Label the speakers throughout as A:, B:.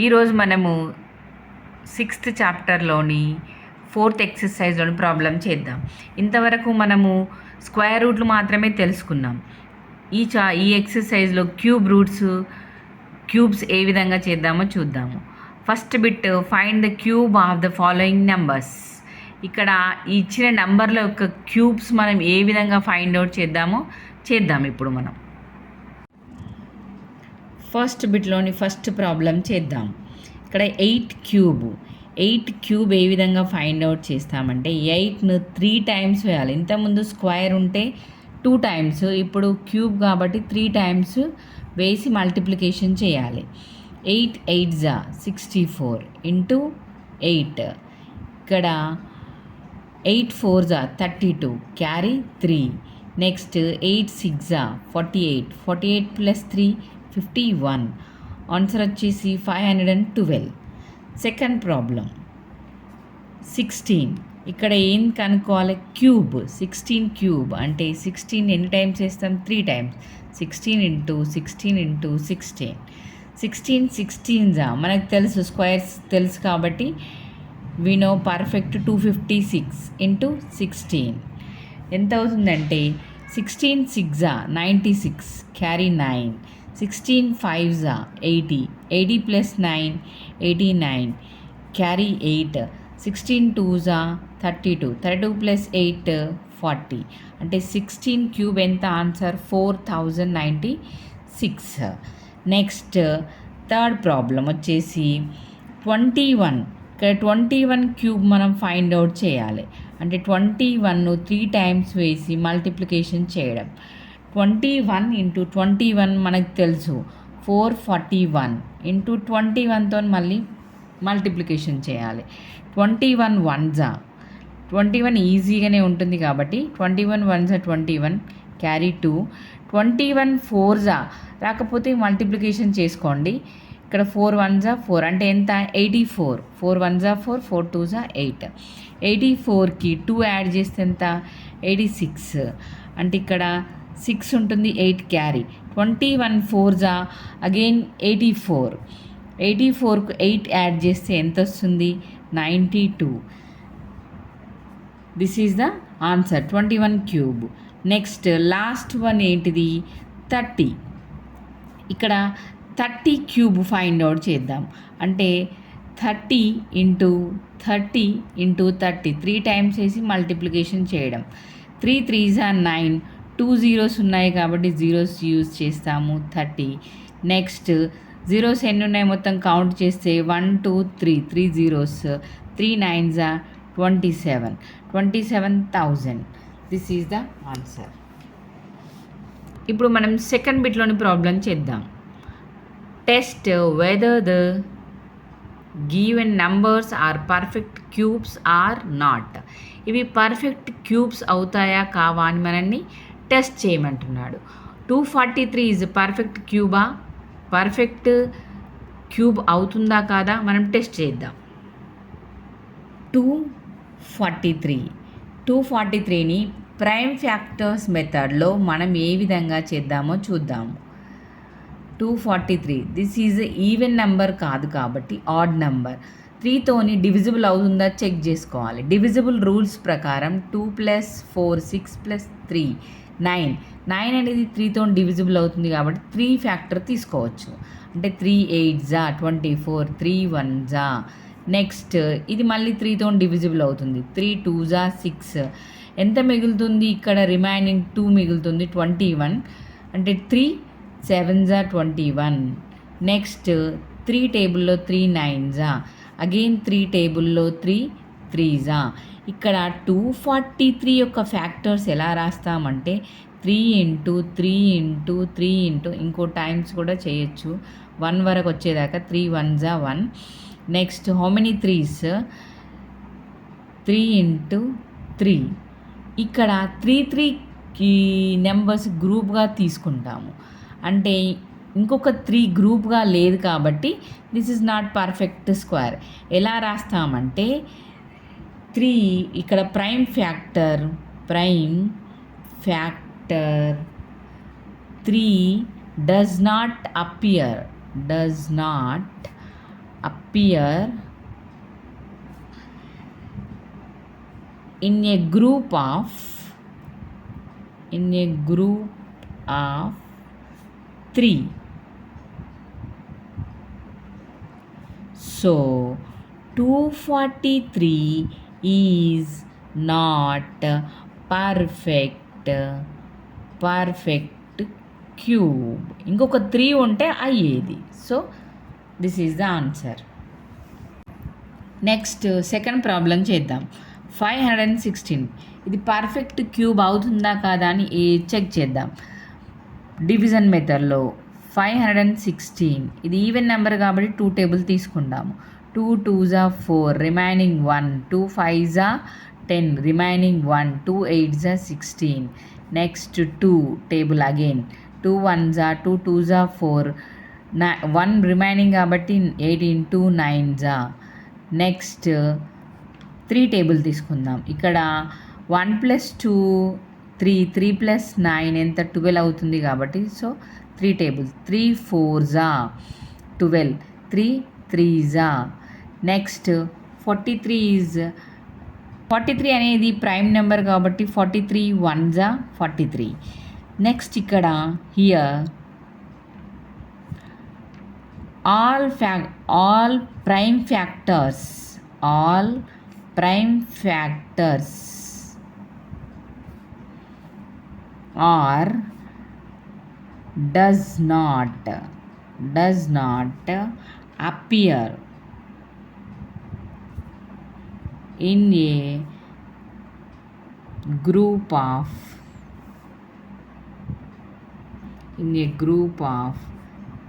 A: ఈరోజు మనము 6th చాప్టర్లోని 4th ఎక్సర్సైజ్లోని problem చేద్దాం. ఇంతవరకు మనము స్క్వేర్ రూట్లు మాత్రమే తెలుసుకున్నాం. ఈ ఎక్సర్సైజ్లో క్యూబ్స్ ఏ విధంగా చేద్దామో చూద్దాము. First bit, find the cube of the following numbers. ఇక్కడ ఇచ్చిన నెంబర్ల యొక్క క్యూబ్స్ మనం ఏ విధంగా ఫైండ్ అవుట్ చేద్దాం ఇప్పుడు మనం. ఫస్ట్ బిట్లోని ఫస్ట్ ప్రాబ్లం చేద్దాం. ఇక్కడ 8 క్యూబ్ ఏ విధంగా ఫైండ్ అవుట్ చేస్తామంటే 8ను 3 టైమ్స్ వేయాలి. ఇంతకుముందు స్క్వేర్ ఉంటే 2 టైమ్స్, ఇప్పుడు క్యూబ్ కాబట్టి 3 టైమ్స్ వేసి మల్టిప్లికేషన్ చేయాలి. 8 8 64 ఇంటూ 8. ఇక్కడ 8 4 32 క్యారీ 3. Next 8 6 48 48 plus 3 51. ఆన్సర్ వచ్చేసి 512. Second problem 16. ఇక్కడ ఏం కనుక్కోవాలి? క్యూబ్. 16 క్యూబ్ అంటే 16 ఎన్ని టైమ్స్ వేస్తాం? 3 టైమ్స్. 16 into 16 into 16. 16 మనకు తెలుసు, స్క్వేర్స్ తెలుసు కాబట్టి వి నో పర్ఫెక్ట్. 256 ఇంటూ 16 ఎంత అవుతుందంటే 16 6 96 క్యారీ 9. 16 5 80 80 plus 9 89 carry 8. 16 2 32 32 ప్లస్ 8 40. అంటే 16 క్యూబ్ ఎంత? ఆన్సర్ 4096. నెక్స్ట్ థర్డ్ ప్రాబ్లం వచ్చేసి 21. ఇక్కడ 21 క్యూబ్ మనం ఫైండ్ అవుట్ చేయాలి. అంటే 21ను 3 టైమ్స్ వేసి మల్టిప్లికేషన్ చేయడం. 21 ఇంటూ 21 మనకు తెలుసు 441 ఇంటూ 21తో మళ్ళీ మల్టిప్లికేషన్ చేయాలి. 21 1 21 ఈజీగానే ఉంటుంది కాబట్టి 21 1 21 క్యారీ 2. 21 4 రాకపోతే మల్టిప్లికేషన్ చేసుకోండి. ఇక్కడ 4 1 4 అంటే ఎంత? 84. 4 1 4 4 2 8. 84కి 2 యాడ్ చేస్తే ఎంత? 86. అంటే ఇక్కడ 6 ఉంటుంది, 8 క్యారీ. 21 4 అగైన్ 84. 84కు 8 యాడ్ చేస్తే ఎంత వస్తుంది? 92. This is the answer 21 cube. Next last one ఏంటిది? 30. ఇక్కడ 30 క్యూబ్ ఫైండ్ అవుట్ చేద్దాం. అంటే 30 ఇంటూ 30 ఇంటూ 30 3 టైమ్స్ వేసి మల్టిప్లికేషన్ చేయడం. 3 3 9. 2 zeros ఉన్నాయి కాబట్టి జీరోస్ యూజ్ చేస్తాము. 30. నెక్స్ట్ జీరోస్ ఎన్ని ఉన్నాయి మొత్తం కౌంట్ చేస్తే 1 2 3 3 zeros. 3 9 27. 27,000. This is the answer. ఇప్పుడు మనం సెకండ్ బిట్లోని ప్రాబ్లం చేద్దాం. Test whether the given numbers are perfect cubes or not. ఇవి పర్ఫెక్ట్ క్యూబ్స్ అవుతాయా కావా అని మనల్ని టెస్ట్ చేయమంటున్నాడు. 243 ఈజ్ పర్ఫెక్ట్ క్యూబా? పర్ఫెక్ట్ క్యూబ్ అవుతుందా కాదా మనం టెస్ట్ చేద్దాం. 243ని ప్రైమ్ ఫ్యాక్టర్స్ మెథడ్లో మనం ఏ విధంగా చేద్దామో చూద్దాము. 243 దిస్ ఈజ్ ఈవెన్ నెంబర్ కాదు కాబట్టి ఆడ్ నెంబర్. 3తోని డివిజిబుల్ అవుతుందా చెక్ చేసుకోవాలి. డివిజిబుల్ రూల్స్ ప్రకారం 2 + 4 6 + 3 9. 9 అనేది 3తో డివిజిబుల్ అవుతుంది కాబట్టి 3 ఫ్యాక్టర్ తీసుకోవచ్చు. అంటే 3 8 24 3 1 నెక్స్ట్ ఇది మళ్ళీ 3తో డివిజిబుల్ అవుతుంది. 3 2 6. ఎంత మిగులుతుంది? ఇక్కడ రిమైనింగ్ 2 మిగులుతుంది 21. అంటే 3 7 21. నెక్స్ట్ 3 టేబుల్లో 3 9 అగైన్ 3 టేబుల్లో 3 3. ఇక్కడ 243 యొక్క ఫ్యాక్టర్స్ ఎలా రాస్తామంటే 3 ఇంటూ 3 ఇంటూ 3 ఇంటూ ఇంకో టైమ్స్ కూడా చేయొచ్చు 1 వరకు వచ్చేదాకా. 3 1 1. Next how many 3s? 3 into 3. ఇక్కడ 3 నెంబర్స్ గ్రూప్గా తీసుకుంటాము. అంటే ఇంకొక 3 గ్రూప్గా లేదు కాబట్టి this is not perfect square. ఎలా రాస్తామంటే 3 ఇక్కడ prime factor 3 does not appear in a group of 3. So 243 is not perfect cube. ఇంకొక 3 ఉంటే అయ్యేది. So this is the answer. Next second problem చేద్దాం. 516 ఇది పర్ఫెక్ట్ క్యూబ్ అవుతుందా కాదా అని చెక్ చేద్దాం. డివిజన్ మెథడ్లో 516 ఇది ఈవెన్ నెంబర్ కాబట్టి 2 టేబుల్ తీసుకుందాము. 2 2s are 4 remaining 1, 2 5s are 10 remaining 1, 2 8s are 16. Next 2 table again 2 1s are 2 2s are 4 1 remaining కాబట్టి 18 2 9s are. నెక్స్ట్ 3 టేబుల్ తీసుకుందాం. ఇక్కడ 1 + 2 3 3 + 9 ఎంత 12 అవుతుంది కాబట్టి so 3 table 3 4s are 12 3 3s are. Next 43 అనేది ప్రైమ్ నెంబర్ కాబట్టి 43 1s are 43. నెక్స్ట్ ఇక్కడ here all prime factors are does not appear in a group of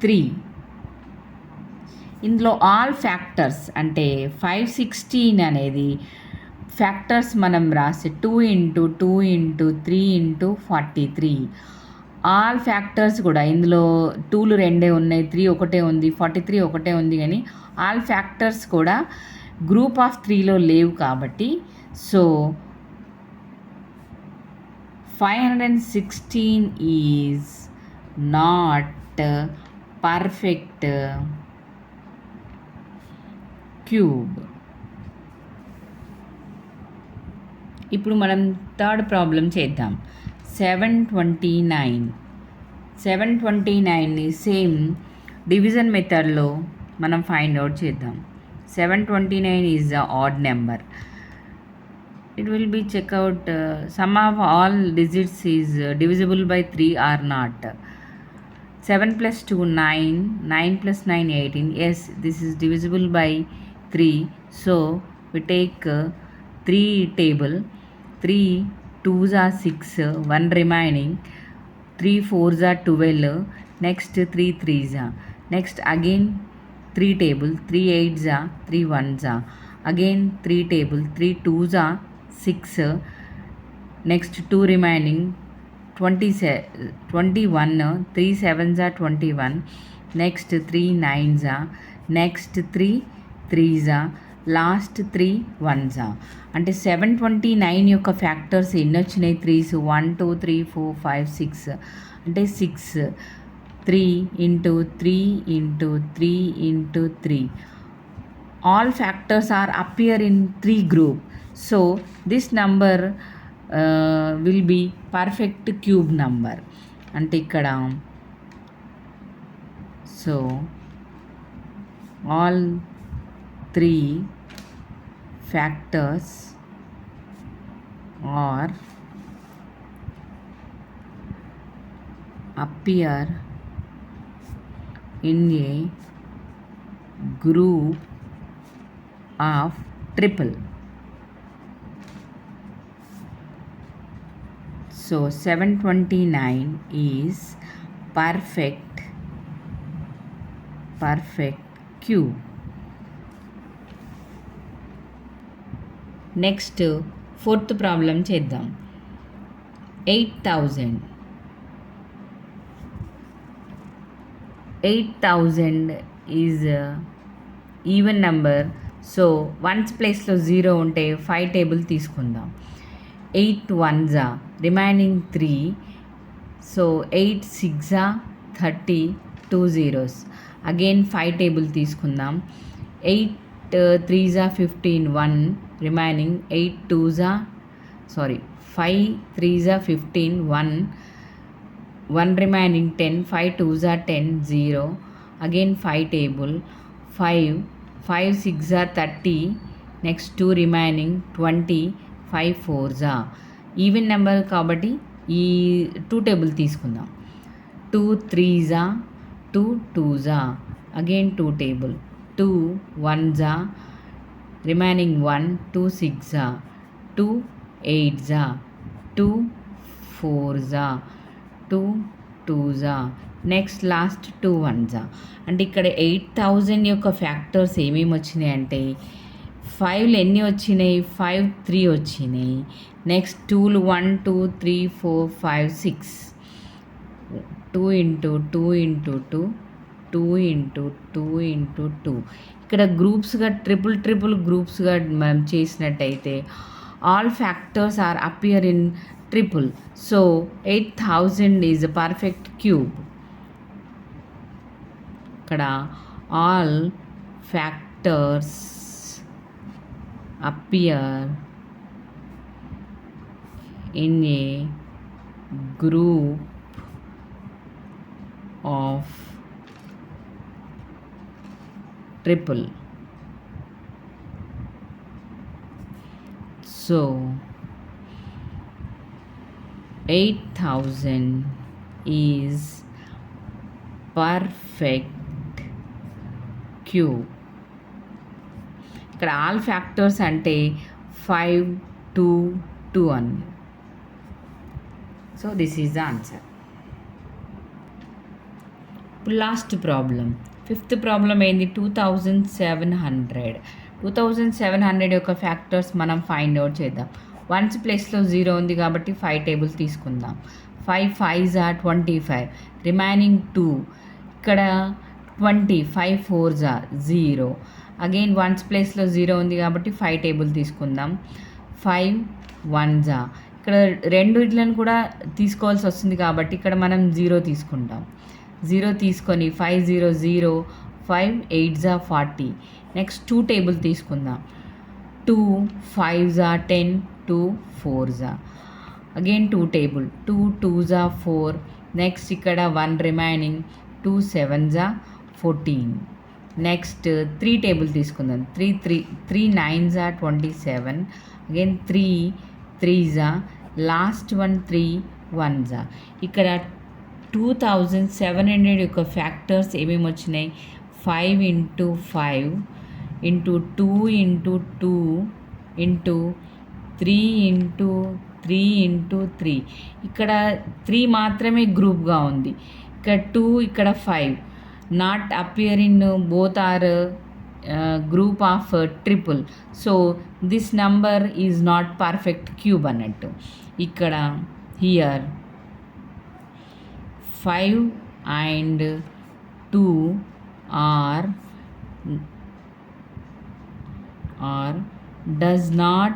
A: 3. ఇందులో ఆల్ ఫ్యాక్టర్స్ అంటే 516 అనేది ఫ్యాక్టర్స్ మనం రాస్తే 2 × 2 × 3 × 43. ఆల్ ఫ్యాక్టర్స్ కూడా ఇందులో 2లు 2 ఉన్నాయి, 3 ఒకటే ఉంది, 43 ఒకటే ఉంది. కానీ ఆల్ ఫ్యాక్టర్స్ కూడా గ్రూప్ ఆఫ్ 3లో లేవు కాబట్టి so 516 is not perfect cube. ఇప్పుడు మనం థర్డ్ ప్రాబ్లం చేద్దాం. 729ని సేమ్ డివిజన్ మెథడ్లో మనం ఫైండ్ అవుట్ చేద్దాం. 729 is the odd number. It will be check out sum of all digits is divisible by 3 or not. 7 + 2 9, 9 + 9 18. Yes, this is divisible by 3. So we take 3 table. 3 2s are 6, 1 remaining. 3 4s are 12. Next 3 3s are. Next again 3 table. 3 8s are, 3 1s are. Again 3 table. 3 2s are 6. Next 2 remaining. 21. 3 7s are 21. Next 3 9s are. Next 3 3s are. Last 3 1s are. అంటే 729 యొక్క factors ఎన్ని వచ్చినాయి? 3s 1 2 3 4 5 6 అంటే 6 3 × 3 × 3 × 3. All factors are appear in 3 group. So this number will be perfect cube number. అంటే ఇక్కడ so all 3 factors are appear in a group of triple. So 729 is perfect cube. Next fourth problem చేద్దాం. 8000 is even number. So 1s ప్లేస్లో 0 ఉంటే 5 table తీసుకుందాం. 8 1s are remaining 3. So 8 6 are 30, 2 zeros. Again 5 table తీసుకుందాం. 8 3s are 15, 1 remaining, 8 2s are, 5 3s are 15, 1 remaining, 10, 5 2s are 10, 0, again 5 table, 5 6 are 30, next 2 remaining, 20, 5 4s are even number కాబట్టి ఈ 2 table తీసుకుందాం. 2 3s are 2 2s are again 2 table, 2 1s are remaining, 1 2 6s are 2 8s are 2 4s are 2 2s are next last 2 1s are. అంటే ఇక్కడ 8000 యొక్క factors ఏమేమి వచ్చినాయి అంటే 5లు ఎన్ని వచ్చినాయి, 5 3 వచ్చినాయి. నెక్స్ట్ 2లు 1 2 3 4 5 6, 2 ఇంటూ 2 ఇంటూ 2, 2 ఇంటూ 2 ఇంటూ 2. ఇక్కడ గ్రూప్స్గా ట్రిపుల్ గ్రూప్స్గా మనం చేసినట్టయితే all factors are appear in triple. So 8000 is a perfect cube. ఇక్కడ all factors appear in a group of triple. So 8000 is perfect cube. ఇక్కడ ఆల్ ఫ్యాక్టర్స్ అంటే 5 2 2 అని. So this is the answer. ఇప్పుడు last problem, 5th problem ఏంది, 2700 యొక్క factors మనం find out చేద్దాం. 1s ప్లేస్లో 0 ఉంది కాబట్టి 5 టేబుల్ తీసుకుందాం. 5 5s are 25, రిమైనింగ్ 2, ఇక్కడ 20, 5 4s are 0, అగైన్ 1s ప్లేస్లో 0 ఉంది కాబట్టి 5 టేబుల్ తీసుకుందాం. 5 1s are, ఇక్కడ రెండు ఇట్లను కూడా తీసుకోవాల్సి వస్తుంది కాబట్టి ఇక్కడ మనం 0 తీసుకుంటాం. 0 తీసుకొని 5 0 0, 5 8s are 40. నెక్స్ట్ 2 టేబుల్ తీసుకుందాం. 2 5s are 10, 2 4s are, again 2 table, 2 2s are 4, next ఇక్కడ 1 remaining, 2 7s are 14. Next 3 table తీసుకుందాం. 3 9s are 27, again 3 3s are, last 1 3 1s are. ఇక్కడ 2700 యొక్క ఫ్యాక్టర్స్ ఏమేమి వచ్చినాయి, 5 into 5 into 2 into 2 into 3 into 3 into 3. ఇక్కడ 3 మాత్రమే గ్రూప్గా ఉంది, ఇక్కడ 2 ఇక్కడ 5 not appear in both are group of triple. So this number is not perfect cube అన్నట్టు. ఇక్కడ here 5 and 2 are does not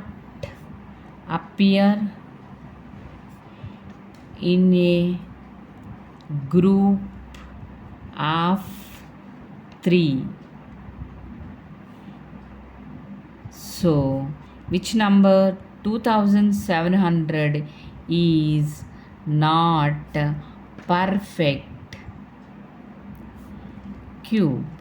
A: appear in a group of 3. So which number 2700 is not perfect cube?